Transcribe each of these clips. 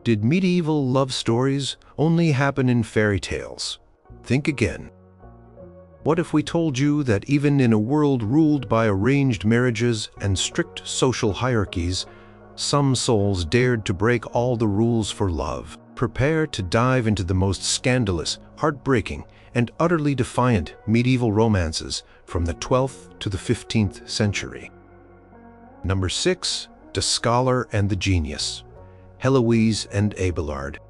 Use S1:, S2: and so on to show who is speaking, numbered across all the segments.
S1: Did medieval love stories only happen in fairy tales? Think again. What if we told you that even in a world ruled by arranged marriages and strict social hierarchies, some souls dared to break all the rules for love? Prepare to dive into the most scandalous, heartbreaking, and utterly defiant medieval romances from the 12th to the 15th century. Number 6. The Scholar and the Genius. Heloise and Abelard.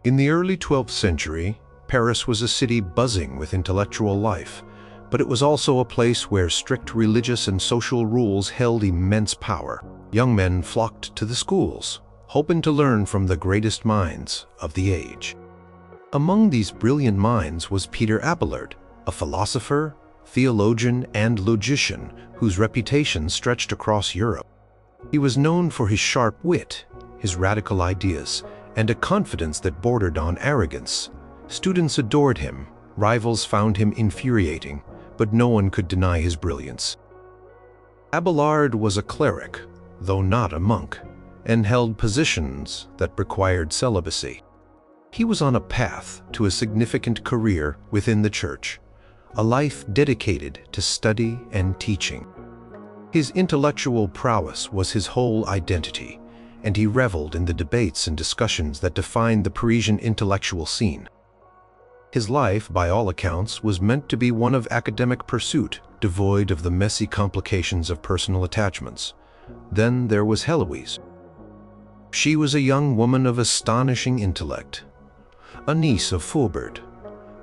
S1: In the early 12th century, Paris was a city buzzing with intellectual life, but it was also a place where strict religious and social rules held immense power. Young men flocked to the schools, hoping to learn from the greatest minds of the age. Among these brilliant minds was Peter Abelard, a philosopher, theologian, and logician whose reputation stretched across Europe. He was known for his sharp wit, his radical ideas, and a confidence that bordered on arrogance. Students adored him, rivals found him infuriating, but no one could deny his brilliance. Abelard was a cleric, though not a monk, and held positions that required celibacy. He was on a path to a significant career within the church, a life dedicated to study and teaching. His intellectual prowess was his whole identity, and he reveled in the debates and discussions that defined the Parisian intellectual scene. His life, by all accounts, was meant to be one of academic pursuit, devoid of the messy complications of personal attachments. Then there was Heloise. She was a young woman of astonishing intellect, a niece of Fulbert,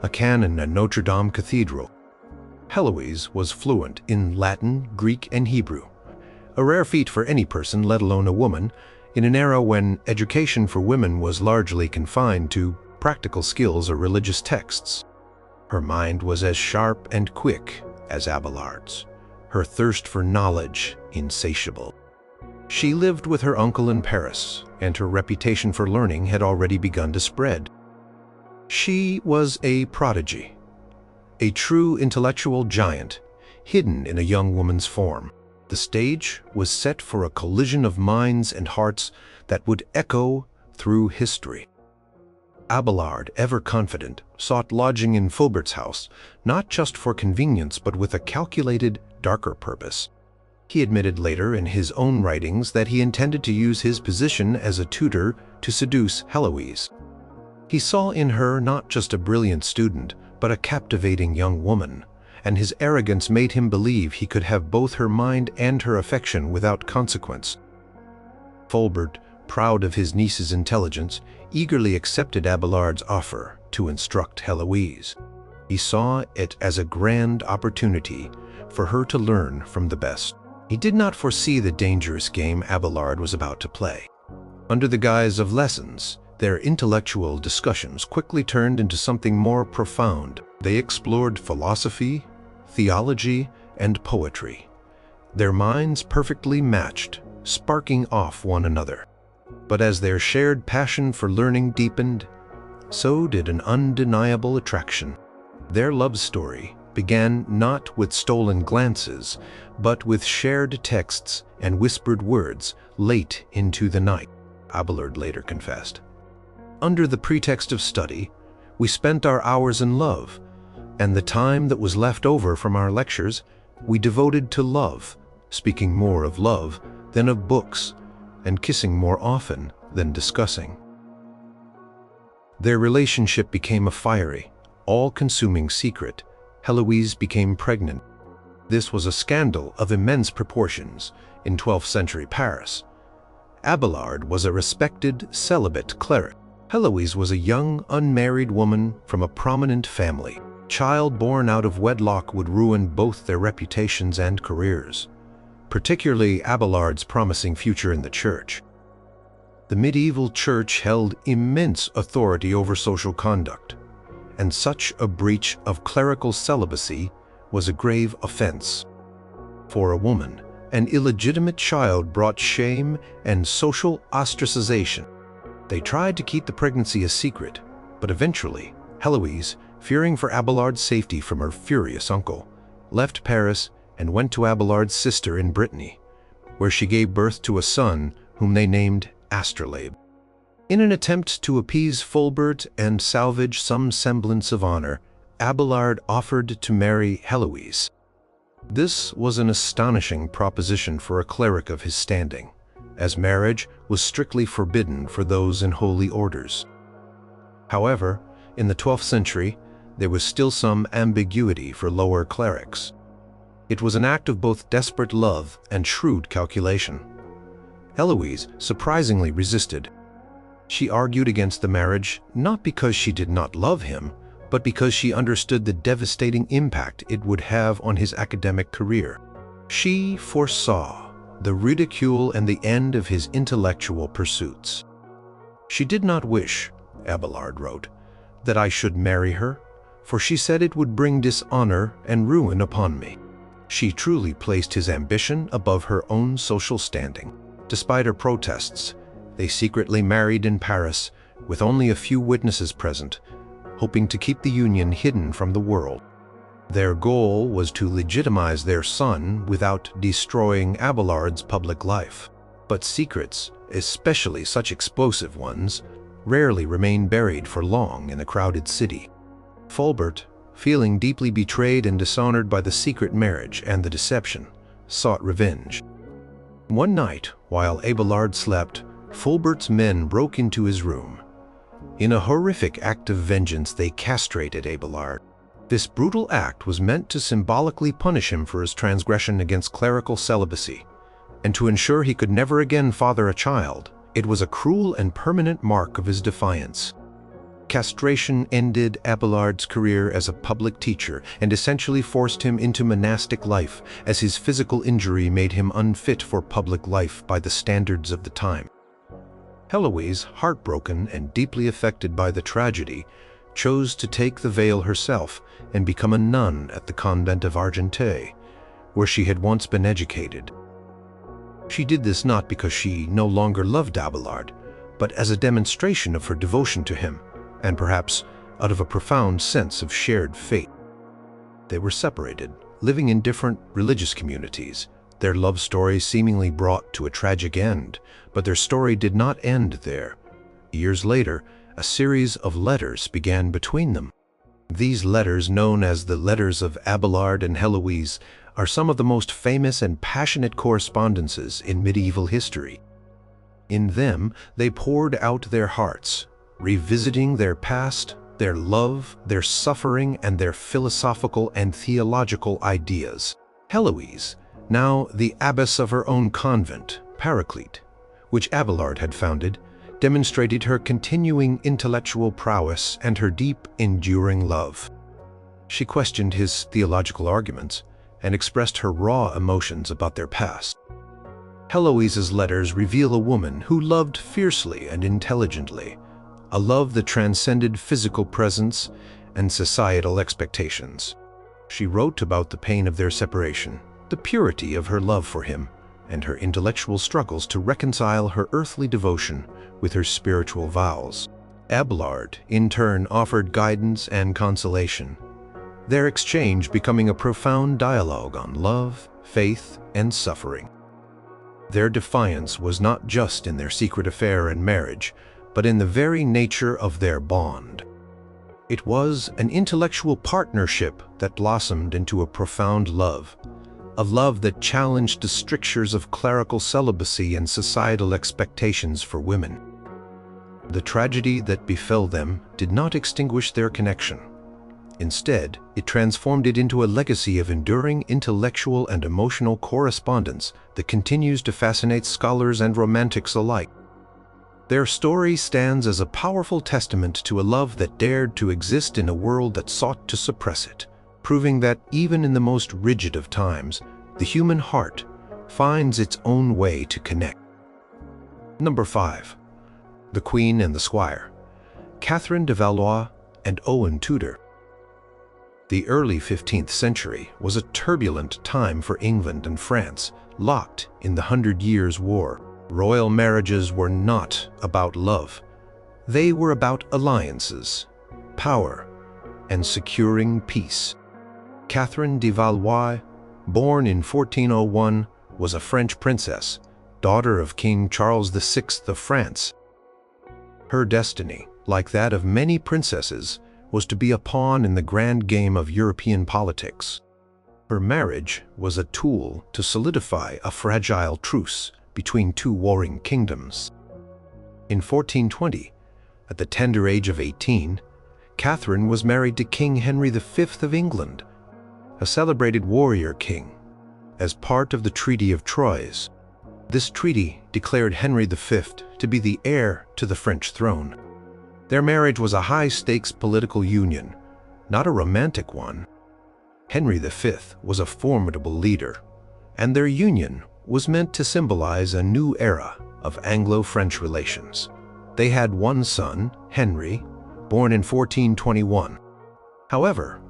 S1: a canon at Notre Dame Cathedral. Heloise was fluent in Latin, Greek, and Hebrew, a rare feat for any person, let alone a woman, in an era when education for women was largely confined to practical skills or religious texts. Her mind was as sharp and quick as Abelard's, her thirst for knowledge insatiable. She lived with her uncle in Paris, and her reputation for learning had already begun to spread. She was a prodigy, a true intellectual giant, hidden in a young woman's form. The stage was set for a collision of minds and hearts that would echo through history. Abelard, ever confident, sought lodging in Fulbert's house, not just for convenience but with a calculated, darker purpose. He admitted later in his own writings that he intended to use his position as a tutor to seduce Heloise. He saw in her not just a brilliant student, but a captivating young woman, and his arrogance made him believe he could have both her mind and her affection without consequence. Fulbert, proud of his niece's intelligence, eagerly accepted Abelard's offer to instruct Heloise. He saw it as a grand opportunity for her to learn from the best. He did not foresee the dangerous game Abelard was about to play. Under the guise of lessons, their intellectual discussions quickly turned into something more profound. They explored philosophy, theology, and poetry, their minds perfectly matched, sparking off one another. But as their shared passion for learning deepened, so did an undeniable attraction. Their love story began not with stolen glances, but with shared texts and whispered words late into the night, Abelard later confessed. Under the pretext of study, we spent our hours in love, and the time that was left over from our lectures we devoted to love, speaking more of love than of books, and kissing more often than discussing. Their relationship became a fiery, all-consuming secret. Heloise became pregnant. This was a scandal of immense proportions in 12th century Paris. Abelard was a respected celibate cleric. Heloise was a young, unmarried woman from a prominent family. Child born out of wedlock would ruin both their reputations and careers, particularly Abelard's promising future in the church. The medieval church held immense authority over social conduct, and such a breach of clerical celibacy was a grave offense. For a woman, an illegitimate child brought shame and social ostracization. They tried to keep the pregnancy a secret, but eventually, Heloise, fearing for Abelard's safety from her furious uncle, left Paris and went to Abelard's sister in Brittany, where she gave birth to a son whom they named Astrolabe. In an attempt to appease Fulbert and salvage some semblance of honor, Abelard offered to marry Heloise. This was an astonishing proposition for a cleric of his standing, as marriage was strictly forbidden for those in holy orders. However, in the 12th century, there was still some ambiguity for lower clerics. It was an act of both desperate love and shrewd calculation. Heloise surprisingly resisted. She argued against the marriage not because she did not love him, but because she understood the devastating impact it would have on his academic career. She foresaw the ridicule and the end of his intellectual pursuits. She did not wish, Abelard wrote, that I should marry her, for she said it would bring dishonor and ruin upon me. She truly placed his ambition above her own social standing. Despite her protests, they secretly married in Paris, with only a few witnesses present, hoping to keep the union hidden from the world. Their goal was to legitimize their son without destroying Abelard's public life. But secrets, especially such explosive ones, rarely remain buried for long in a crowded city. Fulbert, feeling deeply betrayed and dishonored by the secret marriage and the deception, sought revenge. One night, while Abelard slept, Fulbert's men broke into his room. In a horrific act of vengeance, they castrated Abelard. This brutal act was meant to symbolically punish him for his transgression against clerical celibacy, and to ensure he could never again father a child. It was a cruel and permanent mark of his defiance. Castration ended Abelard's career as a public teacher and essentially forced him into monastic life, as his physical injury made him unfit for public life by the standards of the time. Heloise, heartbroken and deeply affected by the tragedy, chose to take the veil herself and become a nun at the convent of Argenteuil, where she had once been educated. She did this not because she no longer loved Abelard, but as a demonstration of her devotion to him, and perhaps out of a profound sense of shared fate. They were separated, living in different religious communities, their love story seemingly brought to a tragic end, but their story did not end there. Years later, a series of letters began between them. These letters, known as the Letters of Abelard and Heloise, are some of the most famous and passionate correspondences in medieval history. In them, they poured out their hearts, revisiting their past, their love, their suffering, and their philosophical and theological ideas. Heloise, now the abbess of her own convent, Paraclete, which Abelard had founded, demonstrated her continuing intellectual prowess and her deep, enduring love. She questioned his theological arguments and expressed her raw emotions about their past. Heloise's letters reveal a woman who loved fiercely and intelligently, a love that transcended physical presence and societal expectations. She wrote about the pain of their separation, the purity of her love for him, and her intellectual struggles to reconcile her earthly devotion with her spiritual vows. Abelard, in turn, offered guidance and consolation, their exchange becoming a profound dialogue on love, faith, and suffering. Their defiance was not just in their secret affair and marriage, but in the very nature of their bond. It was an intellectual partnership that blossomed into a profound love, a love that challenged the strictures of clerical celibacy and societal expectations for women. The tragedy that befell them did not extinguish their connection. Instead, it transformed it into a legacy of enduring intellectual and emotional correspondence that continues to fascinate scholars and romantics alike. Their story stands as a powerful testament to a love that dared to exist in a world that sought to suppress it, proving that even in the most rigid of times, the human heart finds its own way to connect. Number 5. The Queen and the Squire, Catherine de Valois and Owen Tudor. The early 15th century was a turbulent time for England and France, locked in the 100 Years' War. Royal marriages were not about love. They were about alliances, power, and securing peace. Catherine de Valois, born in 1401, was a French princess, daughter of King Charles VI of France. Her destiny, like that of many princesses, was to be a pawn in the grand game of European politics. Her marriage was a tool to solidify a fragile truce between two warring kingdoms. In 1420, at the tender age of 18, Catherine was married to King Henry V of England, a celebrated warrior king, as part of the Treaty of Troyes. This treaty declared Henry V to be the heir to the French throne. Their marriage was a high-stakes political union, not a romantic one. Henry V was a formidable leader, and their union was meant to symbolize a new era of Anglo-French relations. They had one son, Henry, born in 1421. However,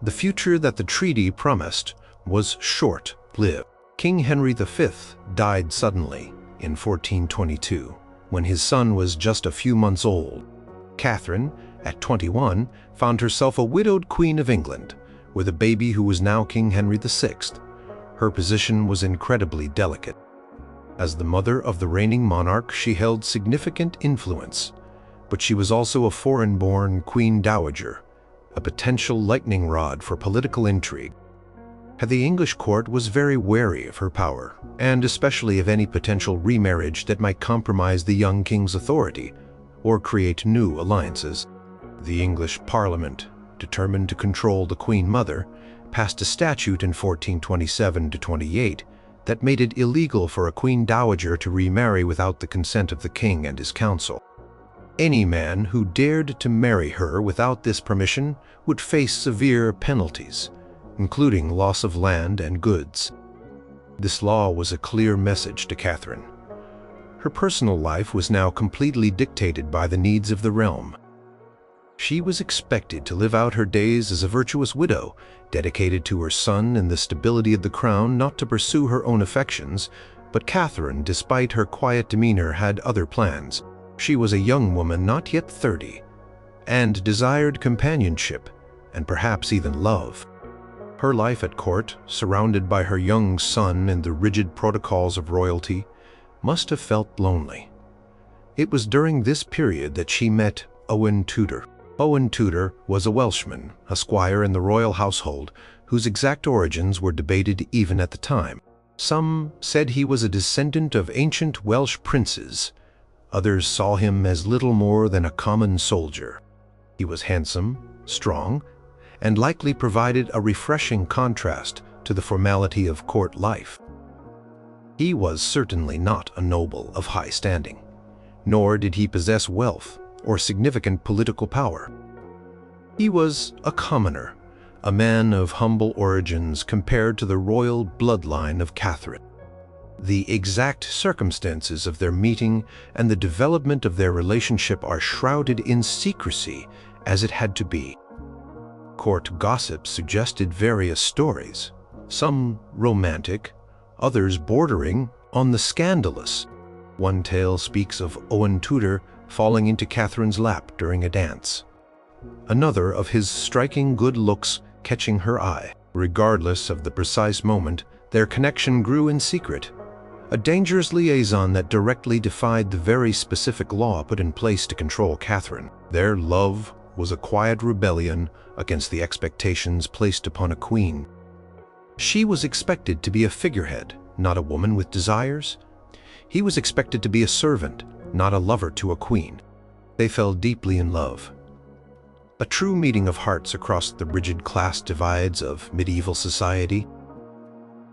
S1: the future that the treaty promised was short-lived. King Henry V died suddenly in 1422, when his son was just a few months old. Catherine, at 21, found herself a widowed Queen of England, with a baby who was now King Henry VI. Her position was incredibly delicate. As the mother of the reigning monarch, she held significant influence, but she was also a foreign-born Queen Dowager, a potential lightning rod for political intrigue. The English court was very wary of her power, and especially of any potential remarriage that might compromise the young king's authority or create new alliances. The English Parliament, determined to control the Queen Mother, passed a statute in 1427-28 that made it illegal for a Queen Dowager to remarry without the consent of the king and his council. Any man who dared to marry her without this permission would face severe penalties, including loss of land and goods. This law was a clear message to Catherine. Her personal life was now completely dictated by the needs of the realm. She was expected to live out her days as a virtuous widow, dedicated to her son and the stability of the crown, not to pursue her own affections, but Catherine, despite her quiet demeanor, had other plans. She was a young woman not yet 30, and desired companionship, and perhaps even love. Her life at court, surrounded by her young son and the rigid protocols of royalty, must have felt lonely. It was during this period that she met Owen Tudor. Owen Tudor was a Welshman, a squire in the royal household, whose exact origins were debated even at the time. Some said he was a descendant of ancient Welsh princes. Others saw him as little more than a common soldier. He was handsome, strong, and likely provided a refreshing contrast to the formality of court life. He was certainly not a noble of high standing, nor did he possess wealth or significant political power. He was a commoner, a man of humble origins compared to the royal bloodline of Catherine. The exact circumstances of their meeting and the development of their relationship are shrouded in secrecy, as it had to be. Court gossip suggested various stories, some romantic, others bordering on the scandalous. One tale speaks of Owen Tudor falling into Catherine's lap during a dance. Another of his striking good looks catching her eye. Regardless of the precise moment, their connection grew in secret, a dangerous liaison that directly defied the very specific law put in place to control Catherine. Their love was a quiet rebellion against the expectations placed upon a queen. She was expected to be a figurehead, not a woman with desires. He was expected to be a servant, not a lover to a queen. They fell deeply in love. A true meeting of hearts across the rigid class divides of medieval society.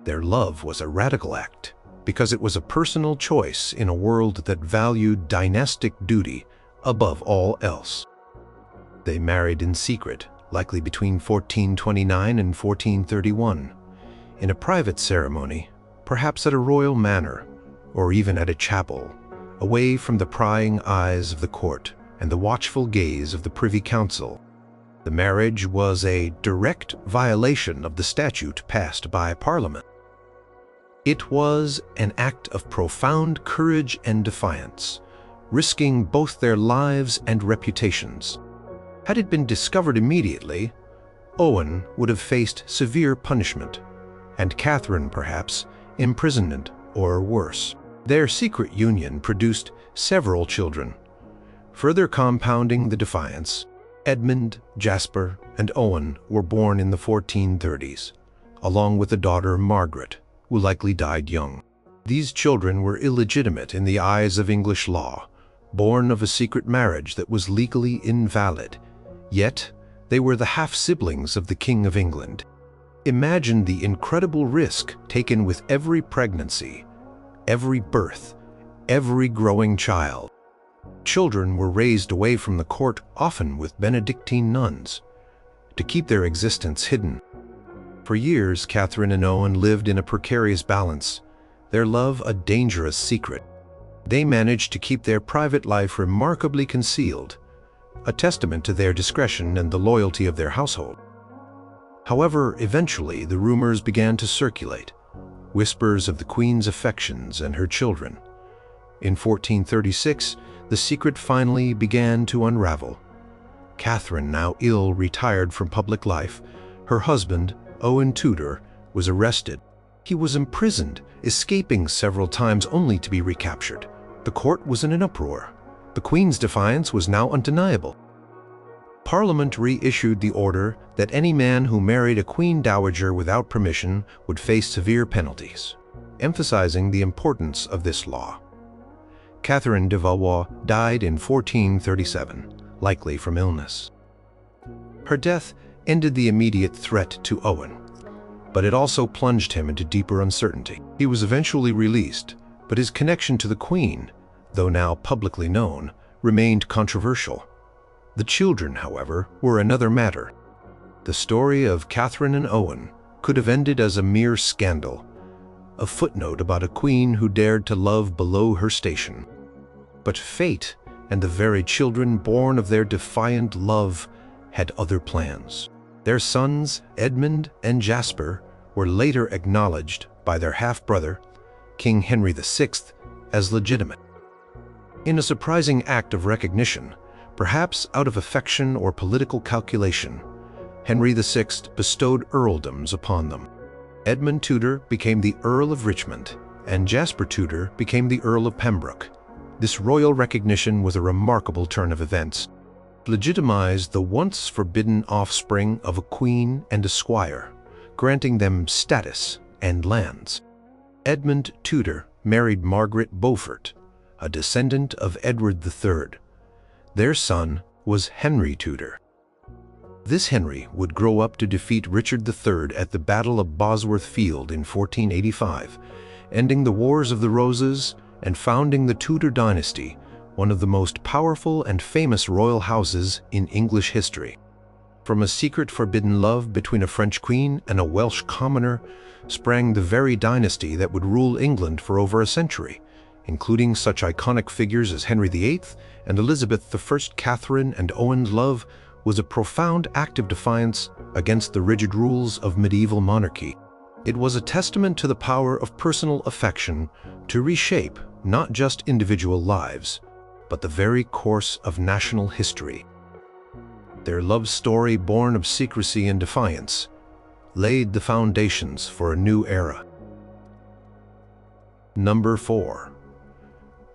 S1: Their love was a radical act, because it was a personal choice in a world that valued dynastic duty above all else. They married in secret, likely between 1429 and 1431, in a private ceremony, perhaps at a royal manor, or even at a chapel, away from the prying eyes of the court and the watchful gaze of the Privy Council. The marriage was a direct violation of the statute passed by Parliament. It was an act of profound courage and defiance, risking both their lives and reputations. Had it been discovered immediately, Owen would have faced severe punishment, and Catherine, perhaps, imprisonment or worse. Their secret union produced several children, Further compounding the defiance, Edmund, Jasper, and Owen were born in the 1430s, along with a daughter, Margaret, who likely died young. These children were illegitimate in the eyes of English law, born of a secret marriage that was legally invalid, yet they were the half-siblings of the King of England. Imagine the incredible risk taken with every pregnancy, every birth, every growing child. Children were raised away from the court, often with Benedictine nuns, to keep their existence hidden. For years, Catherine and Owen lived in a precarious balance, their love a dangerous secret. They managed to keep their private life remarkably concealed, a testament to their discretion and the loyalty of their household. However, eventually the rumors began to circulate, whispers of the Queen's affections and her children. In 1436, the secret finally began to unravel. Catherine, now ill, retired from public life. Her husband, Owen Tudor, was arrested. He was imprisoned, escaping several times only to be recaptured. The court was in an uproar. The Queen's defiance was now undeniable. Parliament reissued the order that any man who married a Queen Dowager without permission would face severe penalties, emphasizing the importance of this law. Catherine de Valois died in 1437, likely from illness. Her death ended the immediate threat to Owen, but it also plunged him into deeper uncertainty. He was eventually released, but his connection to the Queen, though now publicly known, remained controversial. The children, however, were another matter. The story of Catherine and Owen could have ended as a mere scandal, a footnote about a queen who dared to love below her station. But fate and the very children born of their defiant love had other plans. Their sons, Edmund and Jasper, were later acknowledged by their half-brother, King Henry VI, as legitimate. In a surprising act of recognition, perhaps out of affection or political calculation, Henry VI bestowed earldoms upon them. Edmund Tudor became the Earl of Richmond, and Jasper Tudor became the Earl of Pembroke. This royal recognition was a remarkable turn of events. It legitimized the once forbidden offspring of a queen and a squire, granting them status and lands. Edmund Tudor married Margaret Beaufort, a descendant of Edward III. Their son was Henry Tudor. This Henry would grow up to defeat Richard III at the Battle of Bosworth Field in 1485, ending the Wars of the Roses and founding the Tudor dynasty, one of the most powerful and famous royal houses in English history. From a secret forbidden love between a French queen and a Welsh commoner sprang the very dynasty that would rule England for over a century, including such iconic figures as Henry VIII and Elizabeth I. Catherine and Owen's love was a profound act of defiance against the rigid rules of medieval monarchy. It was a testament to the power of personal affection to reshape not just individual lives, but the very course of national history. Their love story, born of secrecy and defiance, laid the foundations for a new era. Number 4.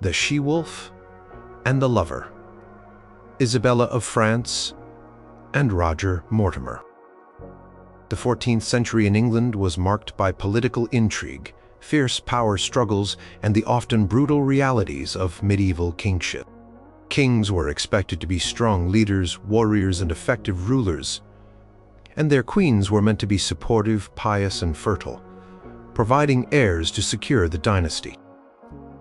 S1: The She-Wolf and the Lover. Isabella of France and Roger Mortimer. The 14th century in England was marked by political intrigue, fierce power struggles, and the often brutal realities of medieval kingship. Kings were expected to be strong leaders, warriors, and effective rulers, and their queens were meant to be supportive, pious, and fertile, providing heirs to secure the dynasty.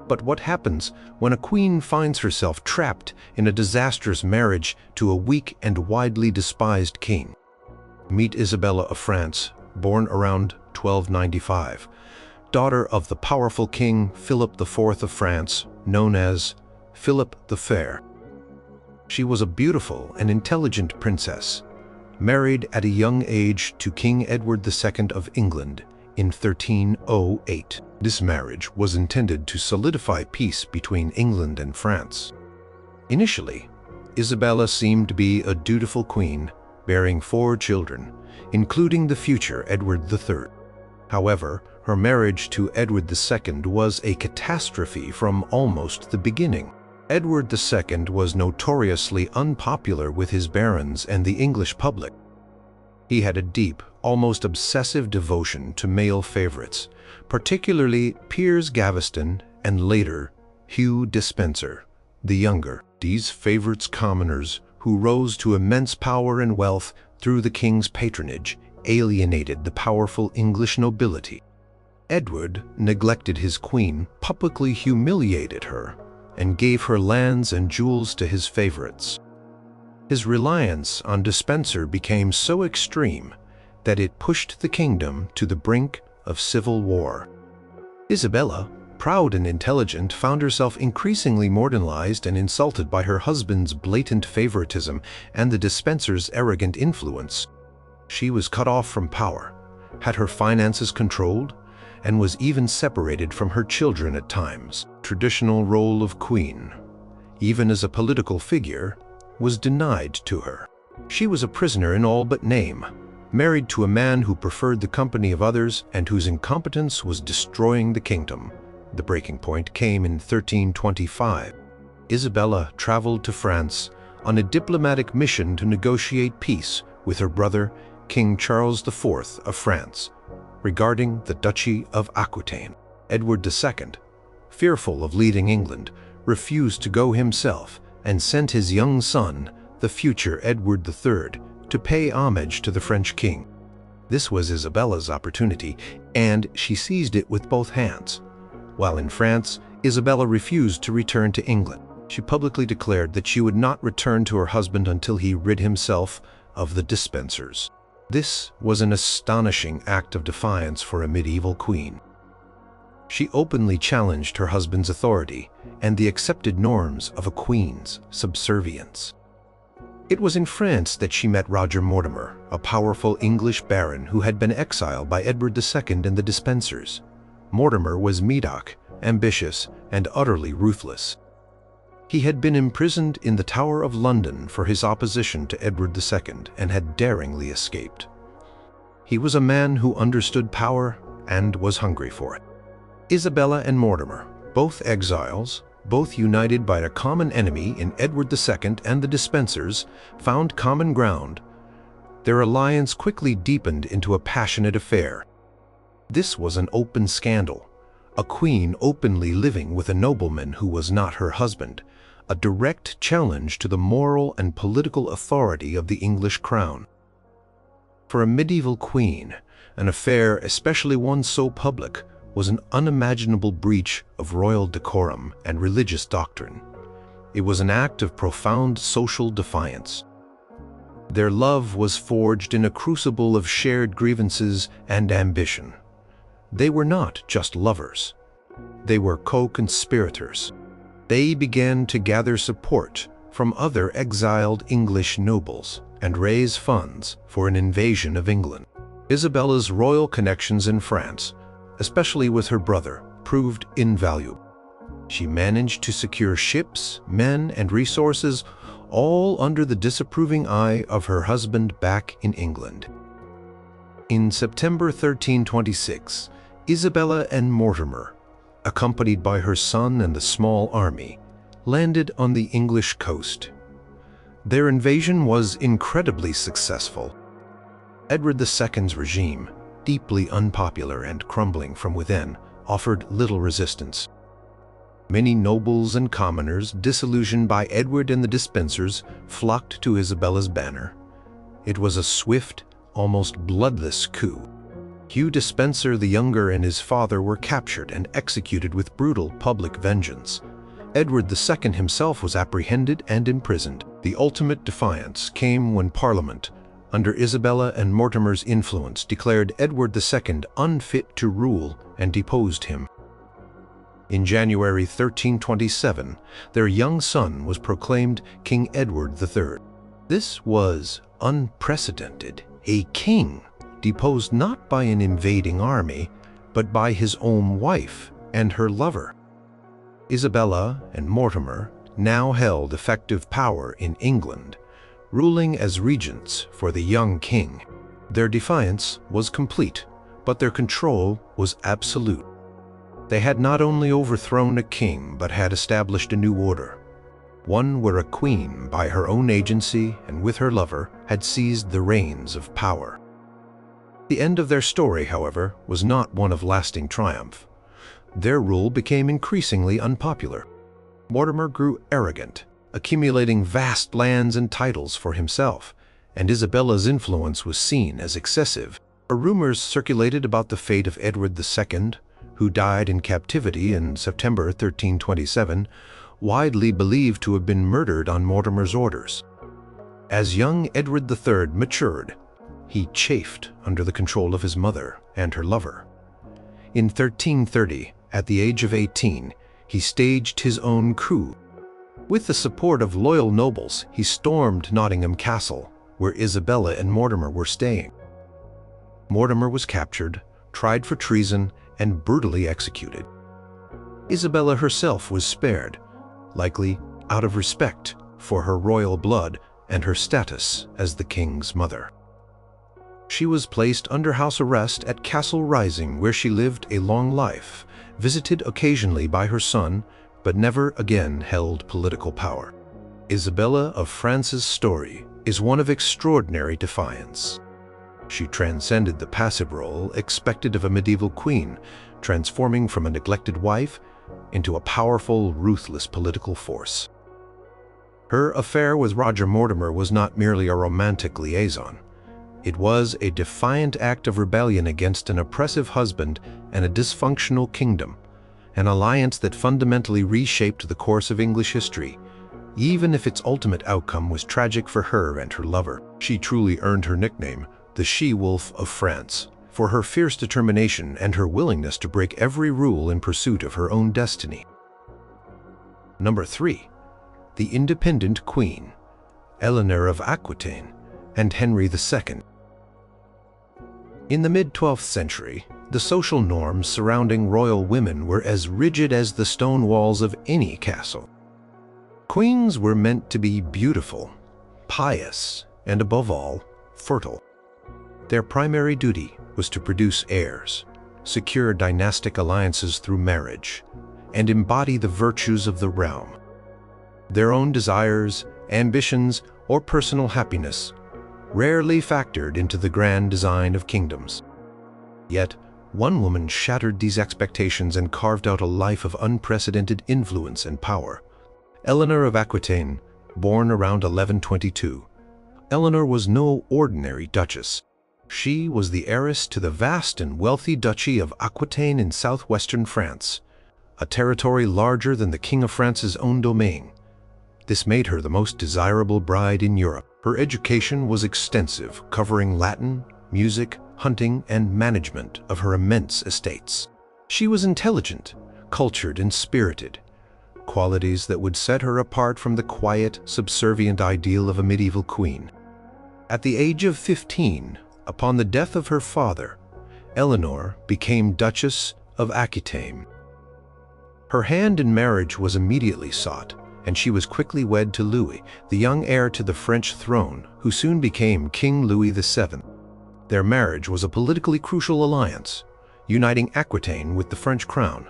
S1: But what happens when a queen finds herself trapped in a disastrous marriage to a weak and widely despised king? Meet Isabella of France, born around 1295, daughter of the powerful King Philip IV of France, known as Philip the Fair. She was a beautiful and intelligent princess, married at a young age to King Edward II of England in 1308. This marriage was intended to solidify peace between England and France. Initially, Isabella seemed to be a dutiful queen, bearing 4 children, including the future Edward III. However, her marriage to Edward II was a catastrophe from almost the beginning. Edward II was notoriously unpopular with his barons and the English public. He had a deep, almost obsessive devotion to male favorites, particularly Piers Gaveston and later Hugh Despenser, the younger. These favorites, commoners who rose to immense power and wealth through the king's patronage, alienated the powerful English nobility. Edward neglected his queen, publicly humiliated her, and gave her lands and jewels to his favorites. His reliance on Despenser became so extreme that it pushed the kingdom to the brink of civil war. Isabella, proud and intelligent, found herself increasingly marginalized and insulted by her husband's blatant favoritism and the Despenser's arrogant influence. She was cut off from power, had her finances controlled, and was even separated from her children at times. Traditional role of queen, even as a political figure, was denied to her. She was a prisoner in all but name, married to a man who preferred the company of others and whose incompetence was destroying the kingdom. The breaking point came in 1325. Isabella traveled to France on a diplomatic mission to negotiate peace with her brother, King Charles IV of France, regarding the Duchy of Aquitaine. Edward II, fearful of leading England, refused to go himself and sent his young son, the future Edward III, to pay homage to the French king. This was Isabella's opportunity, and she seized it with both hands. While in France, Isabella refused to return to England. She publicly declared that she would not return to her husband until he rid himself of the Despensers. This was an astonishing act of defiance for a medieval queen. She openly challenged her husband's authority and the accepted norms of a queen's subservience. It was in France that she met Roger Mortimer, a powerful English baron who had been exiled by Edward II and the Despensers. Mortimer was Medoc, ambitious, and utterly ruthless. He had been imprisoned in the Tower of London for his opposition to Edward II and had daringly escaped. He was a man who understood power and was hungry for it. Isabella and Mortimer, both exiles, both united by a common enemy in Edward II and the Despensers, found common ground. Their alliance quickly deepened into a passionate affair. This was an open scandal, a queen openly living with a nobleman who was not her husband, a direct challenge to the moral and political authority of the English crown. For a medieval queen, an affair, especially one so public, was an unimaginable breach of royal decorum and religious doctrine. It was an act of profound social defiance. Their love was forged in a crucible of shared grievances and ambition. They were not just lovers. They were co-conspirators. They began to gather support from other exiled English nobles and raise funds for an invasion of England. Isabella's royal connections in France, especially with her brother, proved invaluable. She managed to secure ships, men, and resources, all under the disapproving eye of her husband back in England. In September 1326, Isabella and Mortimer, accompanied by her son and the small army, landed on the English coast. Their invasion was incredibly successful. Edward II's regime, deeply unpopular and crumbling from within, offered little resistance. Many nobles and commoners, disillusioned by Edward and the Despensers, flocked to Isabella's banner. It was a swift, almost bloodless coup. Hugh Despenser the Younger and his father were captured and executed with brutal public vengeance. Edward II himself was apprehended and imprisoned. The ultimate defiance came when Parliament, under Isabella and Mortimer's influence, declared Edward II unfit to rule and deposed him. In January 1327, their young son was proclaimed King Edward III. This was unprecedented. A king deposed not by an invading army, but by his own wife and her lover. Isabella and Mortimer now held effective power in England, ruling as regents for the young king. Their defiance was complete, but their control was absolute. They had not only overthrown a king, but had established a new order, one where a queen, by her own agency and with her lover, had seized the reins of power. The end of their story, however, was not one of lasting triumph. Their rule became increasingly unpopular. Mortimer grew arrogant, accumulating vast lands and titles for himself, and Isabella's influence was seen as excessive. Rumors circulated about the fate of Edward II, who died in captivity in September 1327, widely believed to have been murdered on Mortimer's orders. As young Edward III matured, he chafed under the control of his mother and her lover. In 1330, at the age of 18, he staged his own coup. With the support of loyal nobles, he stormed Nottingham Castle, where Isabella and Mortimer were staying. Mortimer was captured, tried for treason, and brutally executed. Isabella herself was spared, likely out of respect for her royal blood and her status as the king's mother. She was placed under house arrest at Castle Rising, where she lived a long life, visited occasionally by her son, but never again held political power. Isabella of France's story is one of extraordinary defiance. She transcended the passive role expected of a medieval queen, transforming from a neglected wife into a powerful, ruthless political force. Her affair with Roger Mortimer was not merely a romantic liaison. It was a defiant act of rebellion against an oppressive husband and a dysfunctional kingdom, an alliance that fundamentally reshaped the course of English history, even if its ultimate outcome was tragic for her and her lover. She truly earned her nickname, the She-Wolf of France, for her fierce determination and her willingness to break every rule in pursuit of her own destiny. Number 3. The Independent Queen, Eleanor of Aquitaine, and Henry II. In the mid-12th century, the social norms surrounding royal women were as rigid as the stone walls of any castle. Queens were meant to be beautiful, pious, and above all, fertile. Their primary duty was to produce heirs, secure dynastic alliances through marriage, and embody the virtues of the realm. Their own desires, ambitions, or personal happiness rarely factored into the grand design of kingdoms. Yet, one woman shattered these expectations and carved out a life of unprecedented influence and power. Eleanor of Aquitaine, born around 1122. Eleanor was no ordinary duchess. She was the heiress to the vast and wealthy duchy of Aquitaine in southwestern France, a territory larger than the King of France's own domain. This made her the most desirable bride in Europe. Her education was extensive, covering Latin, music, hunting, and management of her immense estates. She was intelligent, cultured, and spirited, qualities that would set her apart from the quiet, subservient ideal of a medieval queen. At the age of 15, upon the death of her father, Eleanor became Duchess of Aquitaine. Her hand in marriage was immediately sought, and she was quickly wed to Louis, the young heir to the French throne, who soon became King Louis VII. Their marriage was a politically crucial alliance, uniting Aquitaine with the French crown,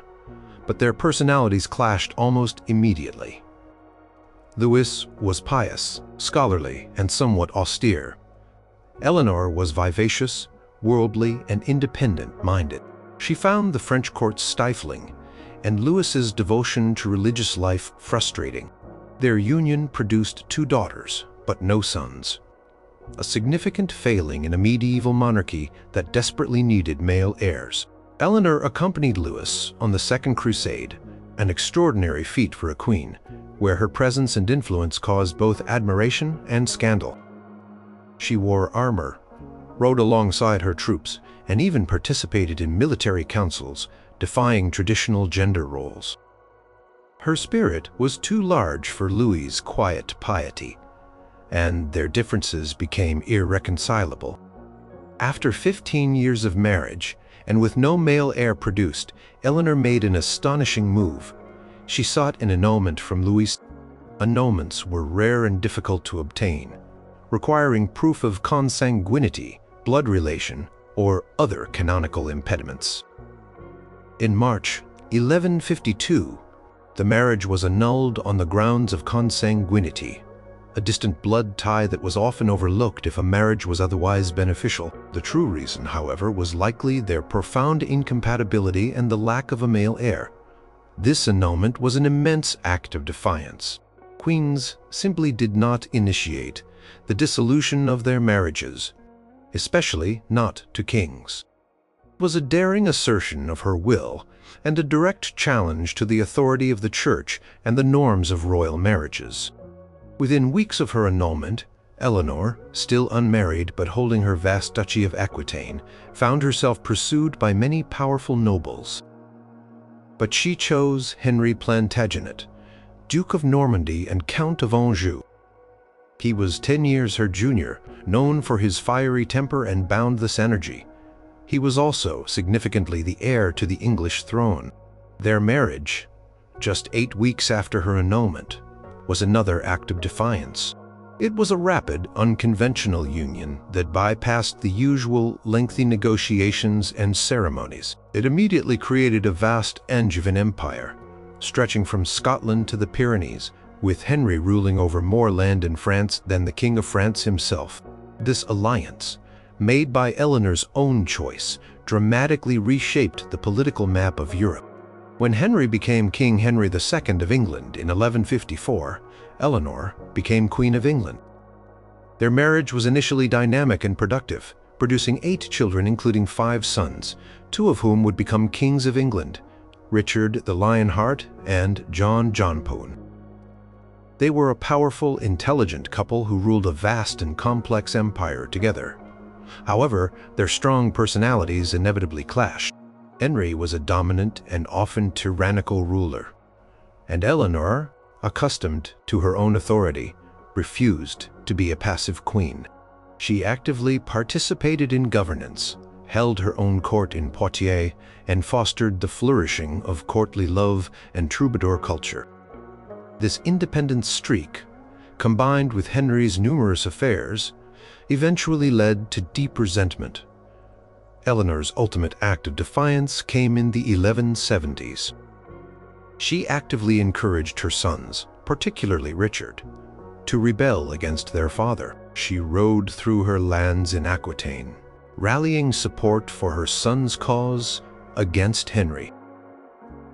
S1: but their personalities clashed almost immediately. Louis was pious, scholarly, and somewhat austere. Eleanor was vivacious, worldly, and independent-minded. She found the French court stifling, and Louis's devotion to religious life frustrating. Their union produced 2 daughters, but no sons, a significant failing in a medieval monarchy that desperately needed male heirs. Eleanor accompanied Louis on the Second Crusade, an extraordinary feat for a queen, where her presence and influence caused both admiration and scandal. She wore armor, rode alongside her troops, and even participated in military councils, defying traditional gender roles. Her spirit was too large for Louis's quiet piety, and their differences became irreconcilable. After 15 years of marriage, and with no male heir produced, Eleanor made an astonishing move. She sought an annulment from Louis. Annulments were rare and difficult to obtain, requiring proof of consanguinity, blood relation, or other canonical impediments. In March 1152, The marriage was annulled on the grounds of consanguinity, a distant blood tie that was often overlooked if a marriage was otherwise beneficial. The true reason, however, was likely their profound incompatibility and the lack of a male heir. This annulment was an immense act of defiance. Queens simply did not initiate the dissolution of their marriages, especially not to kings. It was a daring assertion of her will and a direct challenge to the authority of the Church and the norms of royal marriages. Within weeks of her annulment, Eleanor, still unmarried but holding her vast duchy of Aquitaine, found herself pursued by many powerful nobles. But she chose Henry Plantagenet, Duke of Normandy and Count of Anjou. He was 10 years her junior, known for his fiery temper and boundless energy. He was also, significantly, the heir to the English throne. Their marriage, just 8 weeks after her annulment, was another act of defiance. It was a rapid, unconventional union that bypassed the usual lengthy negotiations and ceremonies. It immediately created a vast Angevin empire, stretching from Scotland to the Pyrenees, with Henry ruling over more land in France than the King of France himself. This alliance, made by Eleanor's own choice, dramatically reshaped the political map of Europe. When Henry became King Henry II of England in 1154, Eleanor became Queen of England. Their marriage was initially dynamic and productive, producing 8 children including 5 sons, 2 of whom would become kings of England, Richard the Lionheart and John Johnpone. They were a powerful, intelligent couple who ruled a vast and complex empire together. However, their strong personalities inevitably clashed. Henry was a dominant and often tyrannical ruler, and Eleanor, accustomed to her own authority, refused to be a passive queen. She actively participated in governance, held her own court in Poitiers, and fostered the flourishing of courtly love and troubadour culture. This independent streak, combined with Henry's numerous affairs, eventually led to deep resentment. Eleanor's ultimate act of defiance came in the 1170s. She actively encouraged her sons, particularly Richard, to rebel against their father. She rode through her lands in Aquitaine, rallying support for her son's cause against Henry.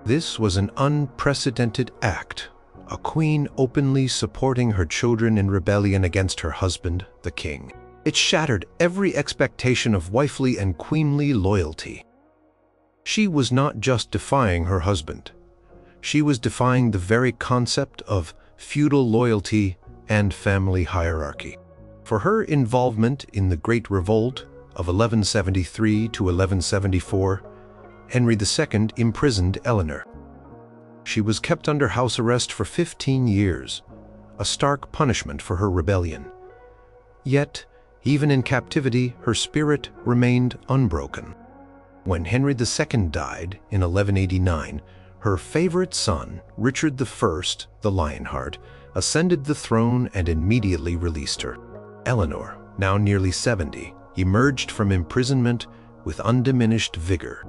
S1: This was an unprecedented act, a queen openly supporting her children in rebellion against her husband, the king. It shattered every expectation of wifely and queenly loyalty. She was not just defying her husband. She was defying the very concept of feudal loyalty and family hierarchy. For her involvement in the Great Revolt of 1173 to 1174, Henry II imprisoned Eleanor. She was kept under house arrest for 15 years, a stark punishment for her rebellion. Yet, even in captivity, her spirit remained unbroken. When Henry II died in 1189, her favorite son, Richard I, the Lionheart, ascended the throne and immediately released her. Eleanor, now nearly 70, emerged from imprisonment with undiminished vigor.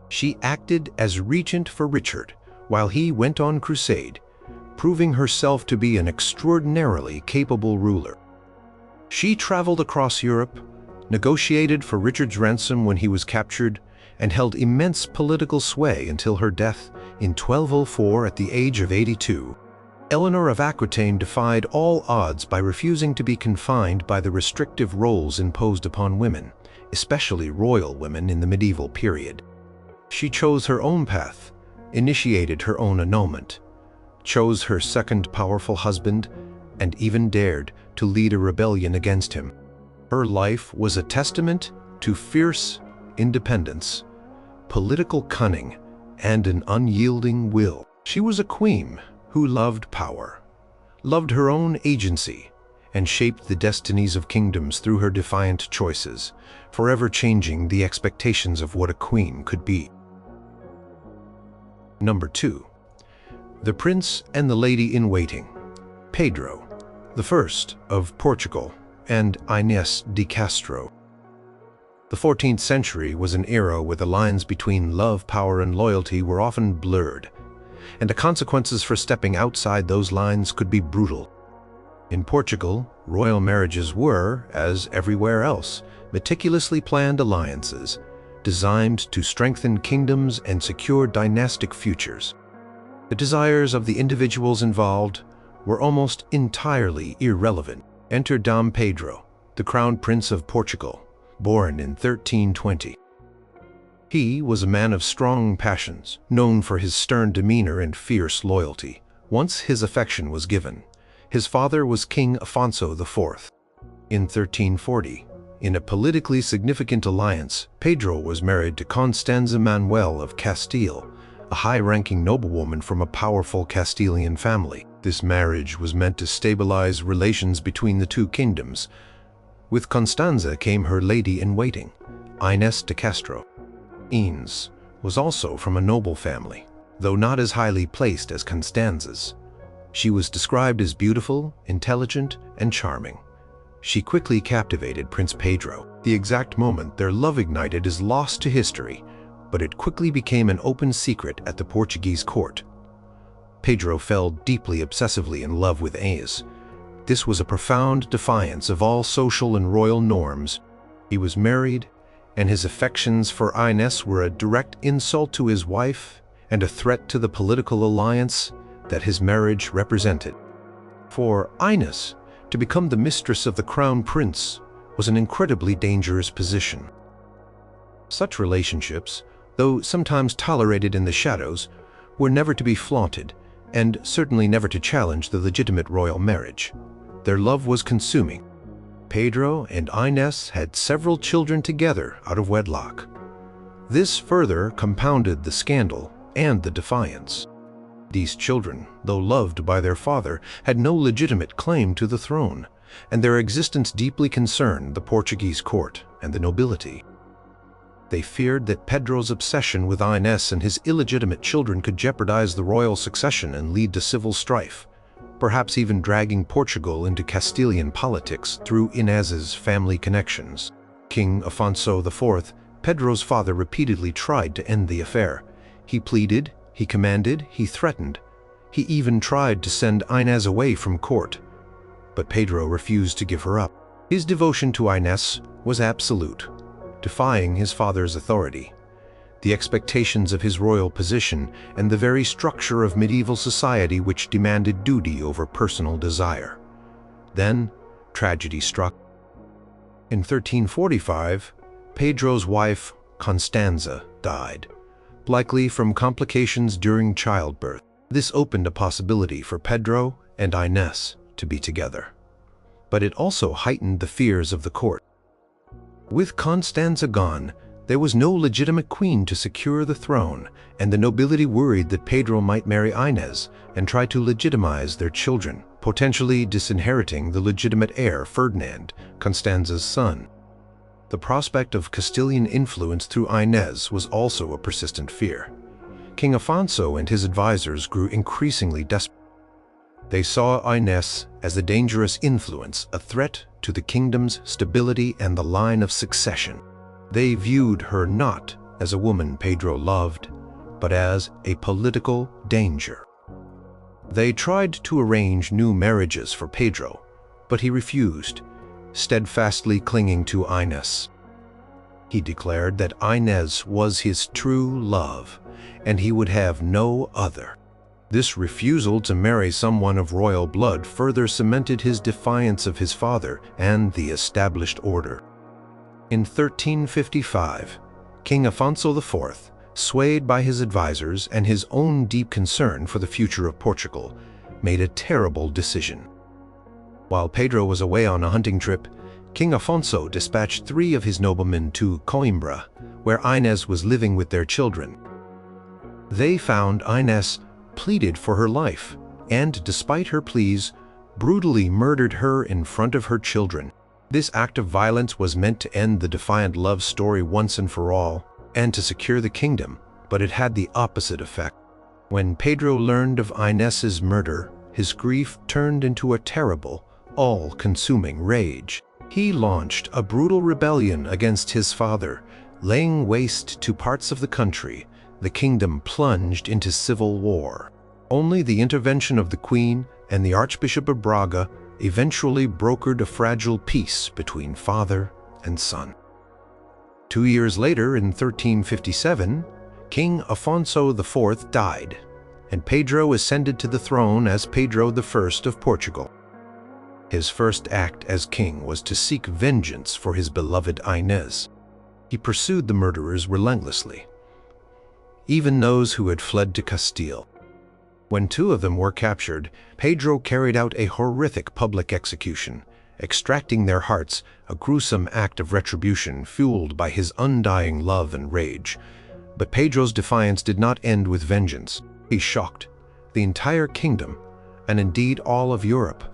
S1: She acted as regent for Richard while he went on crusade, proving herself to be an extraordinarily capable ruler. She traveled across Europe, negotiated for Richard's ransom when he was captured, and held immense political sway until her death in 1204 at the age of 82. Eleanor of Aquitaine defied all odds by refusing to be confined by the restrictive roles imposed upon women, especially royal women in the medieval period. She chose her own path, initiated her own annulment, chose her second powerful husband, and even dared to lead a rebellion against him. Her life was a testament to fierce independence, political cunning, and an unyielding will. She was a queen who loved power, loved her own agency, and shaped the destinies of kingdoms through her defiant choices, forever changing the expectations of what a queen could be. Number 2. The Prince and the Lady in Waiting. Pedro, the first of Portugal, and Inês de Castro. The 14th century was an era where the lines between love, power, and loyalty were often blurred. and the consequences for stepping outside those lines could be brutal. In Portugal, royal marriages were, as everywhere else, meticulously planned alliances, designed to strengthen kingdoms and secure dynastic futures. The desires of the individuals involved were almost entirely irrelevant. Enter Dom Pedro, the Crown Prince of Portugal, born in 1320. He was a man of strong passions, known for his stern demeanor and fierce loyalty. Once his affection was given, his father was King Afonso IV. In 1340, in a politically significant alliance, Pedro was married to Constanza Manuel of Castile, a high-ranking noblewoman from a powerful Castilian family. This marriage was meant to stabilize relations between the two kingdoms. With Constanza came her lady-in-waiting, Inês de Castro. Inês was also from a noble family, though not as highly placed as Constanza's. She was described as beautiful, intelligent, and charming. She quickly captivated Prince Pedro. The exact moment their love ignited is lost to history, but it quickly became an open secret at the Portuguese court. Pedro fell deeply obsessively in love with Inês. This was a profound defiance of all social and royal norms. He was married, and his affections for Inês were a direct insult to his wife and a threat to the political alliance that his marriage represented. For Inês to become the mistress of the crown prince was an incredibly dangerous position. Such relationships, though sometimes tolerated in the shadows, were never to be flaunted, and certainly never to challenge the legitimate royal marriage. Their love was consuming. Pedro and Inês had several children together out of wedlock. This further compounded the scandal and the defiance. These children, though loved by their father, had no legitimate claim to the throne, and their existence deeply concerned the Portuguese court and the nobility. They feared that Pedro's obsession with Inês and his illegitimate children could jeopardize the royal succession and lead to civil strife, perhaps even dragging Portugal into Castilian politics through Inês's family connections. King Afonso IV, Pedro's father, repeatedly tried to end the affair. He pleaded, he commanded, he threatened. He even tried to send Inês away from court, but Pedro refused to give her up. His devotion to Inês was absolute, defying his father's authority, the expectations of his royal position, and the very structure of medieval society which demanded duty over personal desire. Then, tragedy struck. In 1345, Pedro's wife, Constanza, died, likely from complications during childbirth. This opened a possibility for Pedro and Inês to be together, but it also heightened the fears of the court. With Constanza gone, there was no legitimate queen to secure the throne, and the nobility worried that Pedro might marry Inês and try to legitimize their children, potentially disinheriting the legitimate heir Ferdinand, Constanza's son. The prospect of Castilian influence through Inês was also a persistent fear. King Afonso and his advisors grew increasingly desperate. They saw Inês as a dangerous influence, a threat to the kingdom's stability and the line of succession. They viewed her not as a woman Pedro loved, but as a political danger. They tried to arrange new marriages for Pedro, but he refused, steadfastly clinging to Inês. He declared that Inês was his true love, and he would have no other. This refusal to marry someone of royal blood further cemented his defiance of his father and the established order. In 1355, King Afonso IV, swayed by his advisors and his own deep concern for the future of Portugal, made a terrible decision. While Pedro was away on a hunting trip, King Afonso dispatched 3 of his noblemen to Coimbra, where Inês was living with their children. They found Inês pleaded for her life, and despite her pleas, brutally murdered her in front of her children. This act of violence was meant to end the defiant love story once and for all, and to secure the kingdom, but it had the opposite effect. When Pedro learned of Inês's murder, his grief turned into a terrible, all-consuming rage. He launched a brutal rebellion against his father, laying waste to parts of the country. The kingdom plunged into civil war. Only the intervention of the Queen and the Archbishop of Braga eventually brokered a fragile peace between father and son. 2 years later, in 1357, King Afonso IV died, and Pedro ascended to the throne as Pedro I of Portugal. His first act as king was to seek vengeance for his beloved Inês. He pursued the murderers relentlessly, even those who had fled to Castile. When 2 of them were captured, Pedro carried out a horrific public execution, extracting their hearts, a gruesome act of retribution fueled by his undying love and rage. But Pedro's defiance did not end with vengeance. He shocked the entire kingdom, and indeed all of Europe,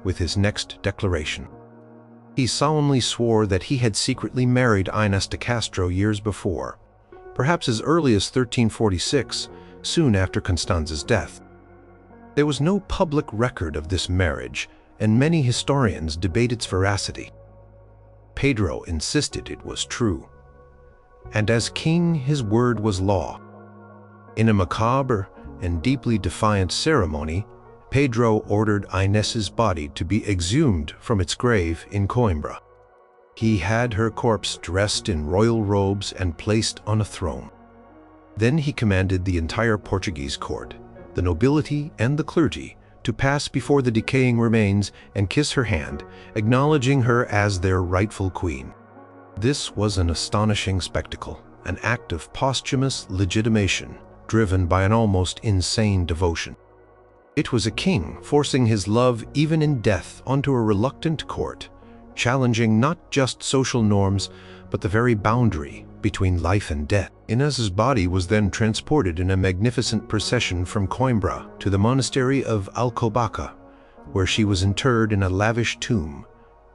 S1: with his next declaration. He solemnly swore that he had secretly married Inês de Castro years before, perhaps as early as 1346, soon after Constanza's death. There was no public record of this marriage, and many historians debate its veracity. Pedro insisted it was true, and as king his word was law. In a macabre and deeply defiant ceremony, Pedro ordered Inés's body to be exhumed from its grave in Coimbra. He had her corpse dressed in royal robes and placed on a throne. Then he commanded the entire Portuguese court, the nobility and the clergy, to pass before the decaying remains and kiss her hand, acknowledging her as their rightful queen. This was an astonishing spectacle, an act of posthumous legitimation, driven by an almost insane devotion. It was a king forcing his love even in death onto a reluctant court, challenging not just social norms, but the very boundary between life and death. Inés's body was then transported in a magnificent procession from Coimbra to the monastery of Alcobaça, where she was interred in a lavish tomb,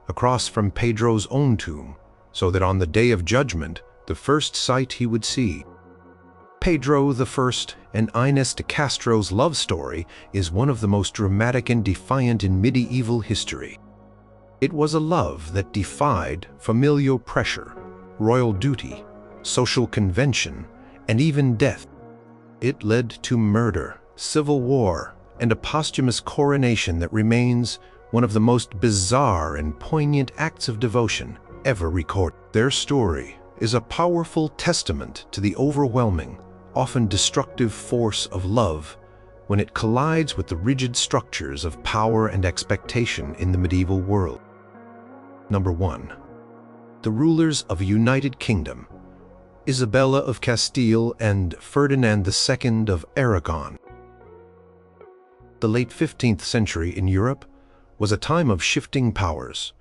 S1: across from Pedro's own tomb, so that on the day of judgment, the first sight he would see. Pedro I and Inés de Castro's love story is one of the most dramatic and defiant in medieval history. It was a love that defied familial pressure, royal duty, social convention, and even death. It led to murder, civil war, and a posthumous coronation that remains one of the most bizarre and poignant acts of devotion ever recorded. Their story is a powerful testament to the overwhelming, often destructive force of love when it collides with the rigid structures of power and expectation in the medieval world. Number 1. The rulers of a united kingdom, Isabella of Castile and Ferdinand II of Aragon. The late 15th century in Europe was a time of shifting powers,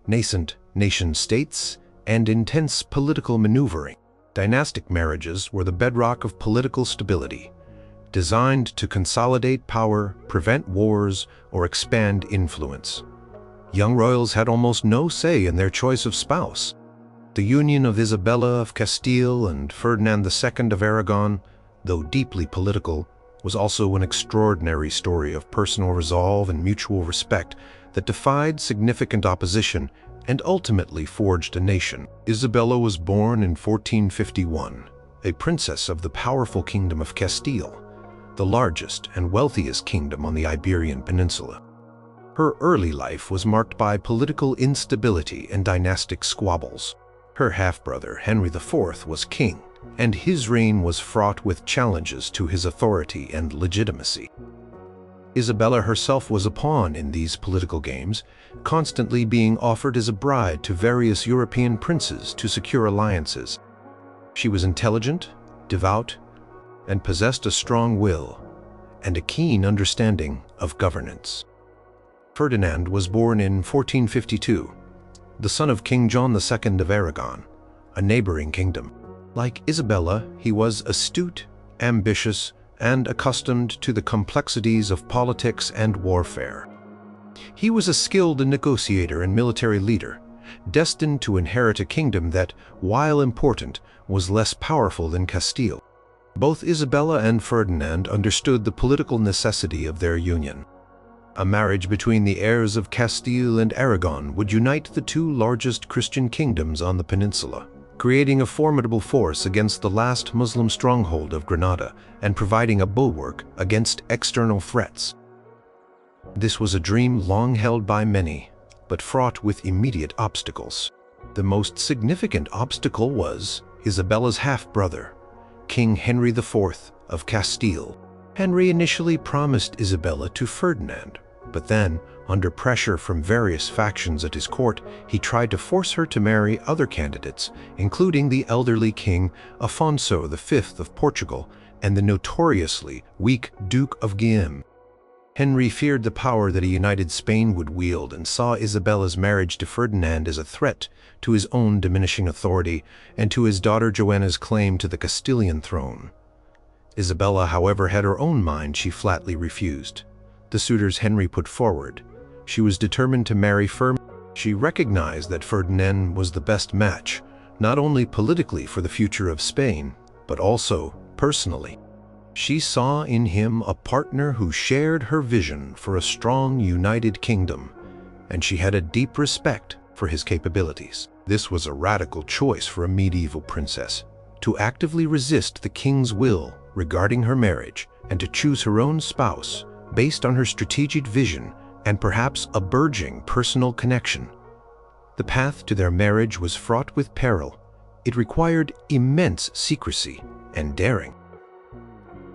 S1: nascent nation-states, and intense political maneuvering. Dynastic marriages were the bedrock of political stability, designed to consolidate power, prevent wars, or expand influence. Young royals had almost no say in their choice of spouse. The union of Isabella of Castile and Ferdinand II of Aragon, though deeply political, was also an extraordinary story of personal resolve and mutual respect that defied significant opposition and ultimately forged a nation. Isabella was born in 1451, a princess of the powerful Kingdom of Castile, the largest and wealthiest kingdom on the Iberian Peninsula. Her early life was marked by political instability and dynastic squabbles. Her half-brother, Henry IV, was king, and his reign was fraught with challenges to his authority and legitimacy. Isabella herself was a pawn in these political games, constantly being offered as a bride to various European princes to secure alliances. She was intelligent, devout, and possessed a strong will and a keen understanding of governance. Ferdinand was born in 1452, the son of King John II of Aragon, a neighboring kingdom. Like Isabella, he was astute, ambitious, and accustomed to the complexities of politics and warfare. He was a skilled negotiator and military leader, destined to inherit a kingdom that, while important, was less powerful than Castile. Both Isabella and Ferdinand understood the political necessity of their union. A marriage between the heirs of Castile and Aragon would unite the two largest Christian kingdoms on the peninsula, creating a formidable force against the last Muslim stronghold of Granada and providing a bulwark against external threats. This was a dream long held by many, but fraught with immediate obstacles. The most significant obstacle was Isabella's half-brother, King Henry IV of Castile. Henry initially promised Isabella to Ferdinand, but then, under pressure from various factions at his court, he tried to force her to marry other candidates, including the elderly King Afonso V of Portugal and the notoriously weak Duke of Guienne. Henry feared the power that a united Spain would wield and saw Isabella's marriage to Ferdinand as a threat to his own diminishing authority and to his daughter Joanna's claim to the Castilian throne. Isabella, however, had her own mind she flatly refused. The suitors Henry put forward, she was determined to marry firmly. She recognized that Ferdinand was the best match, not only politically for the future of Spain, but also personally. She saw in him a partner who shared her vision for a strong, united kingdom, and she had a deep respect for his capabilities. This was a radical choice for a medieval princess, to actively resist the king's will regarding her marriage and to choose her own spouse based on her strategic vision and perhaps a burgeoning personal connection. The path to their marriage was fraught with peril. It required immense secrecy and daring.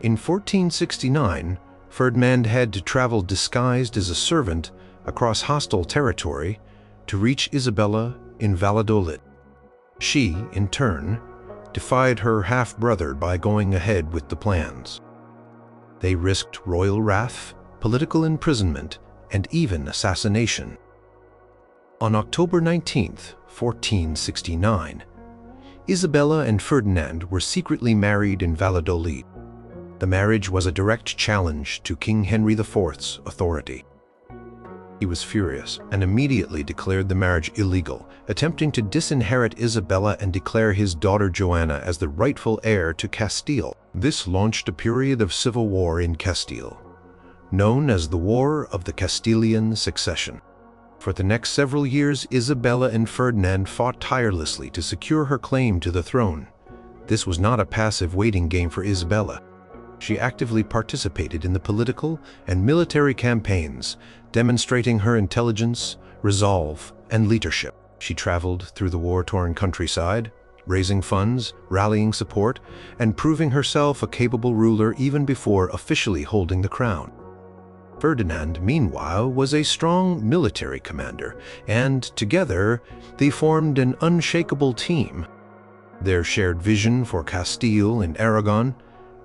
S1: In 1469, Ferdinand had to travel disguised as a servant across hostile territory to reach Isabella in Valladolid. She, in turn, defied her half-brother by going ahead with the plans. They risked royal wrath, political imprisonment, and even assassination. On October 19, 1469, Isabella and Ferdinand were secretly married in Valladolid. The marriage was a direct challenge to King Henry IV's authority. He was furious and immediately declared the marriage illegal, attempting to disinherit Isabella and declare his daughter Joanna as the rightful heir to Castile. This launched a period of civil war in Castile, known as the War of the Castilian Succession. For the next several years, Isabella and Ferdinand fought tirelessly to secure her claim to the throne. This was not a passive waiting game for Isabella. She actively participated in the political and military campaigns, demonstrating her intelligence, resolve, and leadership. She traveled through the war-torn countryside, raising funds, rallying support, and proving herself a capable ruler even before officially holding the crown. Ferdinand, meanwhile, was a strong military commander, and together they formed an unshakable team. Their shared vision for Castile and Aragon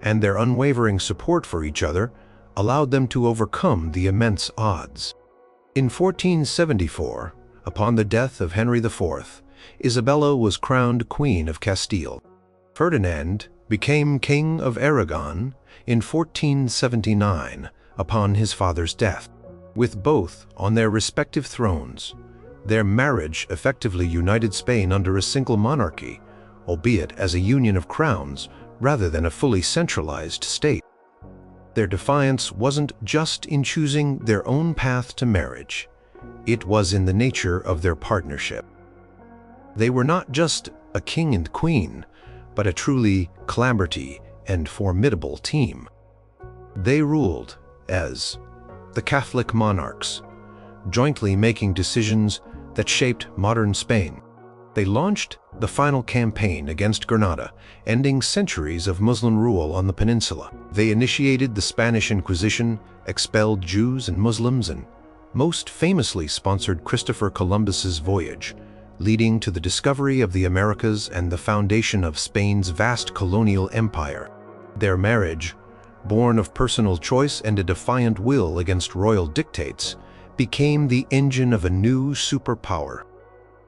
S1: and their unwavering support for each other allowed them to overcome the immense odds. In 1474, upon the death of Henry IV, Isabella was crowned Queen of Castile. Ferdinand became King of Aragon in 1479 upon his father's death. With both on their respective thrones, their marriage effectively united Spain under a single monarchy, albeit as a union of crowns rather than a fully centralized state. Their defiance wasn't just in choosing their own path to marriage. It was in the nature of their partnership. They were not just a king and queen, but a truly collaborative and formidable team. They ruled as the Catholic monarchs, jointly making decisions that shaped modern Spain. They launched the final campaign against Granada, ending centuries of Muslim rule on the peninsula. They initiated the Spanish Inquisition, expelled Jews and Muslims, and most famously sponsored Christopher Columbus's voyage, leading to the discovery of the Americas and the foundation of Spain's vast colonial empire. Their marriage, born of personal choice and a defiant will against royal dictates, became the engine of a new superpower.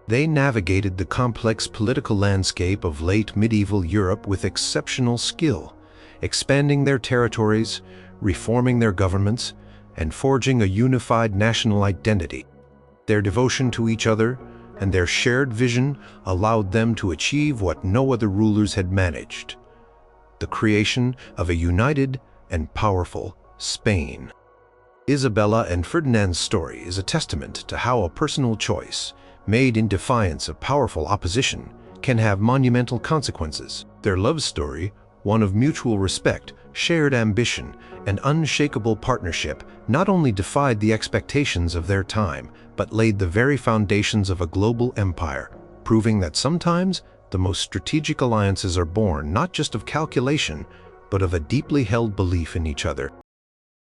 S1: They navigated the complex political landscape of late medieval Europe with exceptional skill, expanding their territories, reforming their governments, and forging a unified national identity. Their devotion to each other and their shared vision allowed them to achieve what no other rulers had managed: the creation of a united and powerful Spain. Isabella and Ferdinand's story is a testament to how a personal choice, made in defiance of powerful opposition, can have monumental consequences. Their love story, one of mutual respect, shared ambition, and unshakable partnership, not only defied the expectations of their time, but laid the very foundations of a global empire, proving that sometimes the most strategic alliances are born not just of calculation, but of a deeply held belief in each other.